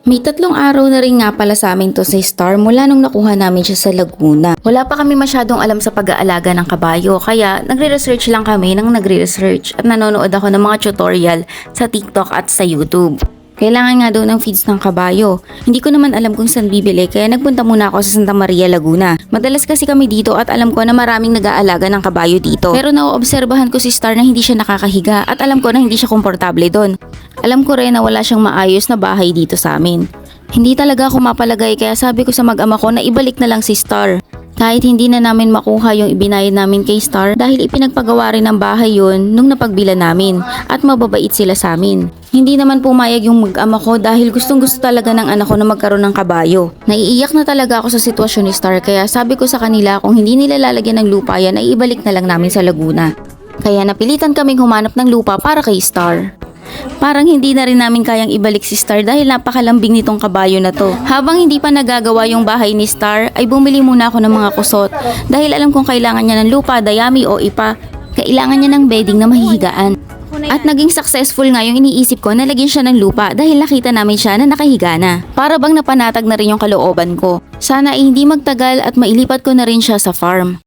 May 3 araw na rin nga pala sa amin to si Star mula nung nakuha namin siya sa Laguna. Wala pa kami masyadong alam sa pag-aalaga ng kabayo kaya nagre-research lang kami ng nagre-research at nanonood ako ng mga tutorial sa TikTok at sa YouTube. Kailangan nga daw ng feeds ng kabayo. Hindi ko naman alam kung saan bibili kaya nagpunta muna ako sa Santa Maria, Laguna. Madalas kasi kami dito at alam ko na maraming nag-aalaga ng kabayo dito. Pero naoobserbahan ko si Star na hindi siya nakakahiga at alam ko na hindi siya komportable doon. Alam ko rin na wala siyang maayos na bahay dito sa amin. Hindi talaga ako mapalagay kaya sabi ko sa mag-ama ko na ibalik na lang si Star. Kahit hindi na namin makuha yung ibinayad namin kay Star dahil ipinagpagawa rin ng bahay yun nung napagbila namin at mababait sila sa amin. Hindi naman pumayag yung mag-ama ko dahil gustong gusto talaga ng anak ko na magkaroon ng kabayo. Naiiyak na talaga ako sa sitwasyon ni Star kaya sabi ko sa kanila kung hindi nila lalagyan ng lupa yan ay ibalik na lang namin sa Laguna. Kaya napilitan kaming humanap ng lupa para kay Star. Parang hindi na rin namin kayang ibalik si Star dahil napakalambing nitong kabayo na to. Habang hindi pa nagagawa yung bahay ni Star ay bumili muna ako ng mga kusot dahil alam kong kailangan niya ng lupa, dayami o ipa. Kailangan niya ng bedding na mahihigaan. At naging successful nga yung iniisip ko na lagyan siya ng lupa dahil nakita namin siya na nakahiga na. Para bang napanatag na rin yung kalooban ko. Sana ay hindi magtagal at mailipat ko na rin siya sa farm.